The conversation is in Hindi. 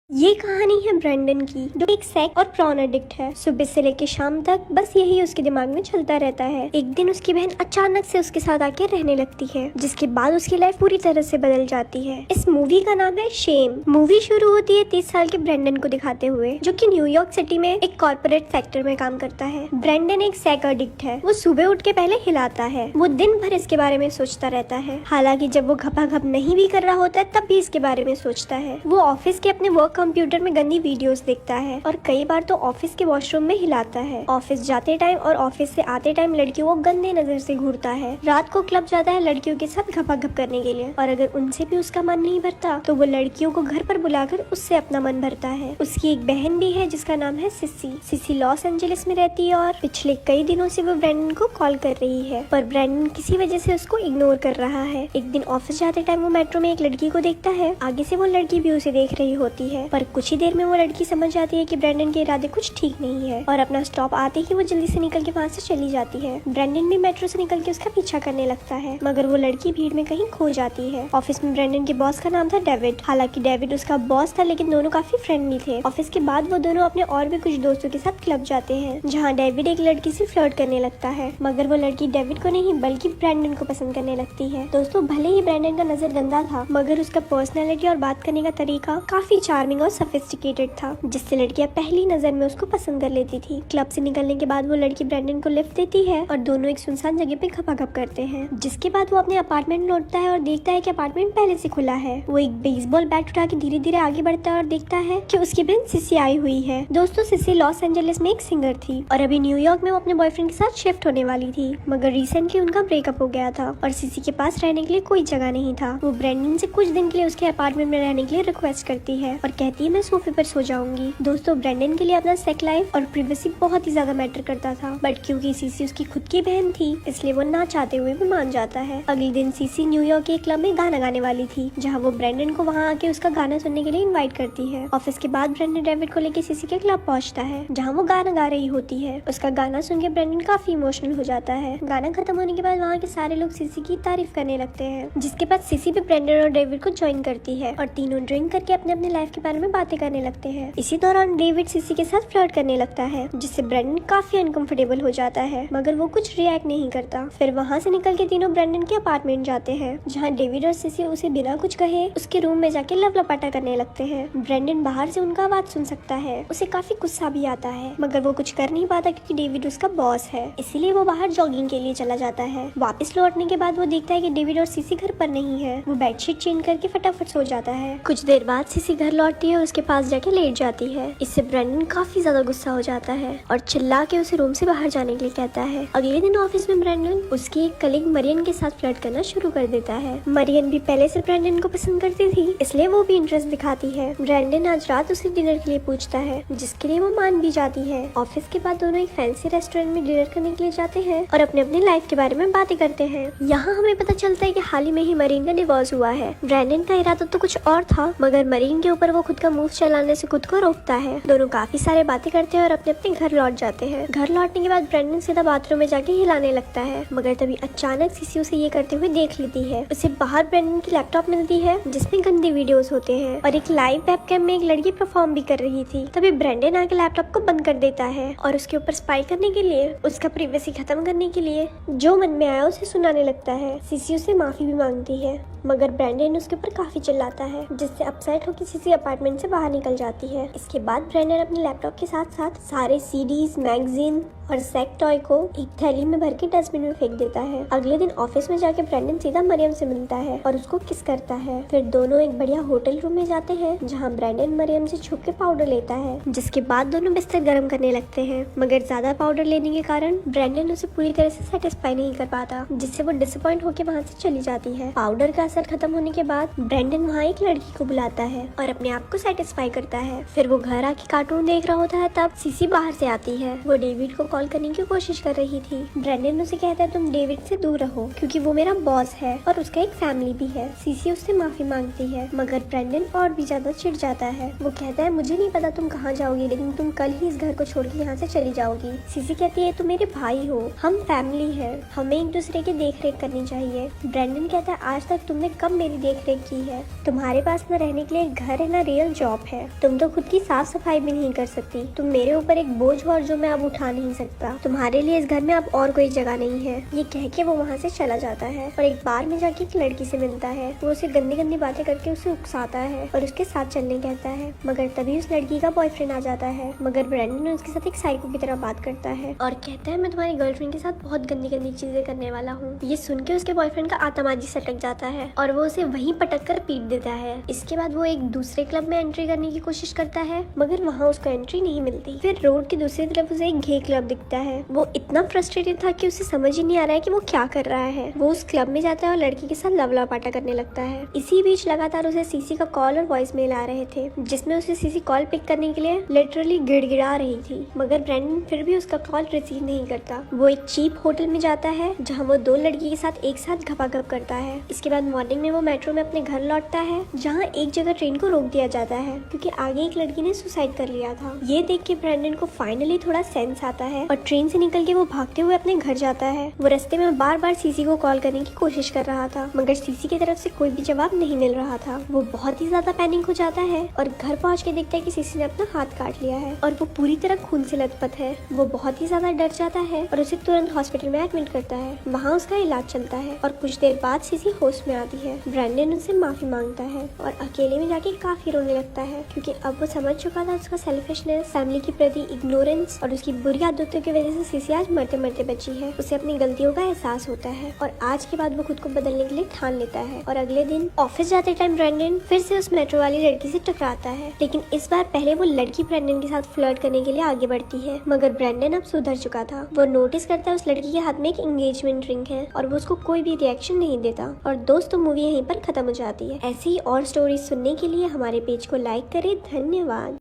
ये कहानी है ब्रेंडन की, जो एक सेक्स और प्रॉन एडिक्ट है। सुबह से लेकर शाम तक बस यही उसके दिमाग में चलता रहता है। एक दिन उसकी बहन अचानक से उसके साथ आके रहने लगती है, जिसके बाद उसकी लाइफ पूरी तरह से बदल जाती है। इस मूवी का नाम है शेम। मूवी शुरू होती है 30 साल के ब्रेंडन को दिखाते हुए, जो कि न्यूयॉर्क सिटी में एक कॉर्पोरेट सेक्टर में काम करता है। ब्रेंडन एक सेक्स एडिक्ट है। वो सुबह उठ के पहले हिलाता है। वो दिन भर इसके बारे में सोचता रहता है। हालांकि जब वो घपाघप नहीं भी कर रहा होता है, तब भी इसके बारे में सोचता है। वो ऑफिस के अपने वर्क कंप्यूटर में गंदी वीडियोस देखता है और कई बार तो ऑफिस के वॉशरूम में हिलाता है। ऑफिस जाते टाइम और ऑफिस से आते टाइम लड़कियों को गंदे नजर से घूरता है। रात को क्लब जाता है लड़कियों के साथ घपाघप करने के लिए, और अगर उनसे भी उसका मन नहीं भरता तो वो लड़कियों को घर पर बुलाकर उससे अपना मन भरता है। उसकी एक बहन भी है जिसका नाम है सिसी। सिसी लॉस एंजलिस में रहती है और पिछले कई दिनों से वो ब्रेंडन को कॉल कर रही है, पर ब्रेंडन किसी वजह से उसको इग्नोर कर रहा है। एक दिन ऑफिस जाते टाइम वो मेट्रो में एक लड़की को देखता है। आगे से वो लड़की भी उसे देख रही होती है, पर कुछ ही देर में वो लड़की समझ जाती है कि ब्रेंडन के इरादे कुछ ठीक नहीं है, और अपना स्टॉप आते ही वो जल्दी से निकल के वहाँ से चली जाती है। ब्रेंडन भी मेट्रो से निकल के उसका पीछा करने लगता है, मगर वो लड़की भीड़ में कहीं खो जाती है। ऑफिस में ब्रेंडन के बॉस का नाम था डेविड। हालांकि डेविड उसका बॉस था, लेकिन दोनों काफी फ्रेंडली थे। ऑफिस के बाद वो दोनों अपने और भी कुछ दोस्तों के साथ क्लब जाते हैं, जहाँ डेविड एक लड़की से फ्लर्ट करने लगता है, मगर वो लड़की डेविड को नहीं बल्कि ब्रेंडन को पसंद करने लगती है। दोस्तों, भले ही ब्रेंडन का नजर गंदा था, मगर उसका पर्सनैलिटी और बात करने का तरीका काफी चार्मिंग और सोफिस्टिकेटेड था, जिससे लड़कियां पहली नजर में उसको पसंद कर लेती थी। क्लब से निकलने के बाद वो लड़की ब्रेंडन को लिफ्ट देती है और दोनों एक सुनसान जगह पे घपाघप करते हैं। जिसके बाद वो अपने अपार्टमेंट लौटता है और देखता है कि अपार्टमेंट पहले से खुला है। वो एक बेसबॉल बैट उठा के धीरे धीरे आगे बढ़ता है और देखता है कि उसकी बहन सिसी आई हुई है। दोस्तों, सिसी लॉस एंजलिस में एक सिंगर थी और अभी न्यूयॉर्क में वो अपने बॉयफ्रेंड के साथ शिफ्ट होने वाली थी, मगर रिसेंटली उनका ब्रेकअप हो गया था और सिसी के पास रहने के लिए कोई जगह नहीं था। वो ब्रेंडन से कुछ दिन के लिए उसके अपार्टमेंट में रहने के लिए रिक्वेस्ट करती है और कहती है मैं सोफे पर सो जाऊंगी। दोस्तों, ब्रेंडन के लिए अपना सेक्स लाइफ और प्रिवेसी बहुत ही ज्यादा मैटर करता था, बट क्योंकि सीसी उसकी खुद की बहन थी, इसलिए वो ना चाहते हुए भी मान जाता है। अगले दिन सीसी न्यूयॉर्क के क्लब में गाना गाने वाली थी, जहाँ वो ब्रेंडन को वहाँ आके उसका गाना सुनने के लिए इनवाइट करती है। ऑफिस के बाद ब्रेंडन डेविड को लेकर सीसी के क्लब पहुँचता है, जहाँ वो गाना गा रही होती है। उसका गाना सुन के ब्रेंडन काफी इमोशनल हो जाता है। गाना खत्म होने के बाद वहाँ के सारे लोग सीसी की तारीफ करने लगते हैं, जिसके बाद सीसी भी ब्रेंडन और डेविड को ज्वाइन करती है और तीनों ड्रिंक करके अपने अपने लाइफ के बारे में बातें करने लगते हैं। इसी दौरान डेविड सीसी के साथ फ्लर्ट करने लगता है, जिससे ब्रेंडन काफी अनकंफर्टेबल हो जाता है, मगर वो कुछ रिएक्ट नहीं करता। फिर वहाँ से निकल के तीनों ब्रेंडन के अपार्टमेंट जाते हैं, जहाँ डेविड और सीसी उसे बिना कुछ कहे उसके रूम में जाके लवलपाटा करने लगते हैं। ब्रेंडन बाहर से उनका आवाज सुन सकता है। उसे काफी गुस्सा भी आता है, मगर वो कुछ कर नहीं पाता क्योंकि डेविड उसका बॉस है, इसीलिए वो बाहर जॉगिंग के लिए चला जाता है। वापस लौटने के बाद वो देखता है कि डेविड और सीसी घर पर नहीं है। वो बेडशीट चेंज करके फटाफट सो जाता है। कुछ देर बाद सीसी घर लौटती है और उसके पास जाके लेट जाती है। इससे ब्रेंडन काफी ज्यादा गुस्सा हो जाता है और चिल्ला के उसे रूम से बाहर जाने के लिए कहता है। अगले दिन ऑफिस में ब्रेंडन उसकी एक कलीग मरियन के साथ फ्लर्ट करना शुरू कर देता है। मरियन भी पहले से ब्रेंडन को पसंद करती थी, इसलिए वो भी इंटरेस्ट दिखाती है। ब्रेंडन आज रात उसे डिनर के लिए पूछता है, जिसके लिए वो मान भी जाती है। ऑफिस के बाद दोनों एक फैंसी रेस्टोरेंट में डिनर करने के लिए जाते हैं और अपने अपने लाइफ के बारे में बातें करते हैं। यहाँ हमें पता चलता है कि हाल ही में ही मरीन का डिवोर्स हुआ है। ब्रेंडन का इरादा तो कुछ और था, मगर मरीन के ऊपर वो खुद का मूव चलाने से खुद को रोकता है। दोनों काफी सारे बातें करते हैं और अपने अपने घर लौट जाते हैं। घर लौटने के बाद ब्रेंडन सीधा बाथरूम में जाके हिलाने लगता है, मगर तभी अचानक सीसी उसे ये करते हुए देख लेती है। उसे बाहर ब्रेंडन की लैपटॉप मिलती है, जिसमें गंदे वीडियोस होते हैं और एक लाइव वेबकैम में एक लड़की परफॉर्म भी कर रही थी। तभी ब्रेंडन आके लैपटॉप को बंद कर देता है और उसके ऊपर स्पाई करने के लिए, उसका प्रिवेसी खत्म करने के लिए जो मन में आया उसे सुनाने लगता है। सीसी उसे माफी भी मांगती है, मगर ब्रेंडन उसके ऊपर काफी चिल्लाता है, जिससे अपसेट होकर सीसी अपार्टमेंट से बाहर निकल जाती है। इसके बाद ब्रेंडन अपने लैपटॉप के साथ साथ सारे सीडीज, मैगजीन और सेक्स टॉय को एक थैली में भर के डस्टबिन में फेंक देता है। अगले दिन ऑफिस में जाके ब्रेंडन सीधा मरियम से मिलता है और उसको किस करता है। फिर दोनों एक बढ़िया होटल रूम में जाते हैं, जहाँ ब्रेंडन मरियम से छुप के पाउडर लेता है, जिसके बाद दोनों बिस्तर गर्म करने लगते हैं, मगर ज्यादा पाउडर लेने के कारण ब्रेंडन उसे पूरी तरह से सेटिस्फाई नहीं कर पाता, जिससे वो डिसअपॉइंट होकर वहाँ से चली जाती है। पाउडर का असर खत्म होने के बाद ब्रेंडन वहाँ एक लड़की को बुलाता है और अपने आप को सेटिस्फाई करता है। फिर वो घर आके कार्टून देख रहा होता है, तब सीसी बाहर से आती है। वो डेविड को कॉल करने की कोशिश कर रही थी। ब्रेंडन उसे कहता है तुम डेविड से दूर रहो क्योंकि वो मेरा बॉस है और उसका एक फैमिली भी है। सीसी उससे माफी मांगती है मगर ब्रेंडन और भी ज्यादा चिढ़ जाता है। वो कहता है मुझे नहीं पता तुम कहाँ जाओगी लेकिन तुम कल ही इस घर को छोड़ के यहाँ से चली जाओगी। सीसी कहती है तुम मेरे भाई हो, हम फैमिली है, हमें एक दूसरे की देख रेख करनी चाहिए। ब्रेंडन कहता है आज तक तुमने कब मेरी देख रेख की है, तुम्हारे पास न रहने के लिए एक घर है न रियल जॉब है, तुम तो खुद की साफ सफाई भी नहीं कर सकती, तुम मेरे ऊपर एक बोझ हो और जो मैं अब उठा नहीं सकता, तुम्हारे लिए इस घर में अब और कोई जगह नहीं है। ये कह के वो वहाँ से चला जाता है और एक बार में जाके एक लड़की से मिलता है। वो उसे गंदी गंदी बातें करके उसे उकसाता है और उसके साथ चलने कहता है मगर तभी उस लड़की का बॉयफ्रेंड आ जाता है। मगर ब्रेंडन उसके साथ एक साइको की तरह बात करता है और कहता है मैं तुम्हारी गर्लफ्रेंड के साथ बहुत गंदी गंदी चीजें करने वाला हूँ। ये सुन के उसके बॉयफ्रेंड का आतमाजी सटक जाता है और वो उसे वहीं पटक कर पीट देता है। इसके बाद वो एक दूसरे क्लब में एंट्री करने की कोशिश करता है मगर वहाँ उसको एंट्री नहीं मिलती। फिर रोड की दूसरी तरफ उसे एक गे क्लब दिखता है। वो इतना फ्रस्ट्रेटेड था कि उसे समझ ही नहीं आ रहा है कि वो क्या कर रहा है। वो उस क्लब में जाता है और लड़की के साथ लवलापाटा करने लगता है। इसी बीच लगातार उसे सीसी का कॉल और वॉइस मेल आ रहे थे जिसमें उसे सीसी कॉल पिक करने के लिए लिटरली गिड़गिड़ा रही थी मगर ब्रेंडन फिर भी उसका कॉल रिसीव नहीं करता। वो एक चीप होटल में जाता है जहाँ वो दो लड़की के साथ एक साथ घपाघप करता है। इसके बाद मॉर्निंग में वो मेट्रो में अपने घर लौटता है जहाँ एक जगह ट्रेन को रोक दिया जाता है क्योंकि आगे एक लड़की ने सुसाइड कर लिया था। ये देख के ब्रेंडन को फाइनली थोड़ा सेंस आता है और ट्रेन से निकल के वो भागते हुए अपने घर जाता है। वो रास्ते में बार बार सीसी को कॉल करने की कोशिश कर रहा था मगर सीसी की तरफ से कोई भी जवाब नहीं मिल रहा था। वो बहुत ही ज्यादा पैनिक हो जाता है और घर पहुंच के देखता है कि सीसी ने अपना हाथ काट लिया है और वो पूरी तरह खून से लथपथ है। वो बहुत ही ज्यादा डर जाता है और उसे तुरंत हॉस्पिटल में एडमिट करता है। वहाँ उसका इलाज चलता है और कुछ देर बाद सीसी होश में आती है। ब्रेंडन उनसे माफी मांगता है और अकेले में जाके काफी रोने लगता है क्योंकि अब वो समझ चुका था उसका सेल्फिशनेस, फैमिली के प्रति इग्नोरेंस और उसकी बुरी आदतों की वजह से सीसी आज मरते मरते बची है। उसे अपनी गलतियों का एहसास होता है और आज के बाद वो खुद को बदलने के लिए ठान लेता है। और अगले दिन ऑफिस जाते टाइम ब्रेंडन फिर से उस मेट्रो वाली लड़की से टकराता है लेकिन इस बार पहले वो लड़की ब्रेंडन के साथ फ्लर्ट करने के लिए आगे बढ़ती है मगर ब्रेंडन अब सुधर चुका था। वो नोटिस करता है उस लड़की के हाथ में एक एंगेजमेंट रिंग है और वो उसको कोई भी रिएक्शन नहीं देता। और दोस्तों मूवी यहीं पर खत्म हो जाती है। ऐसी और स्टोरीज सुनने के लिए हमारे पेज को लाइक करें। धन्यवाद।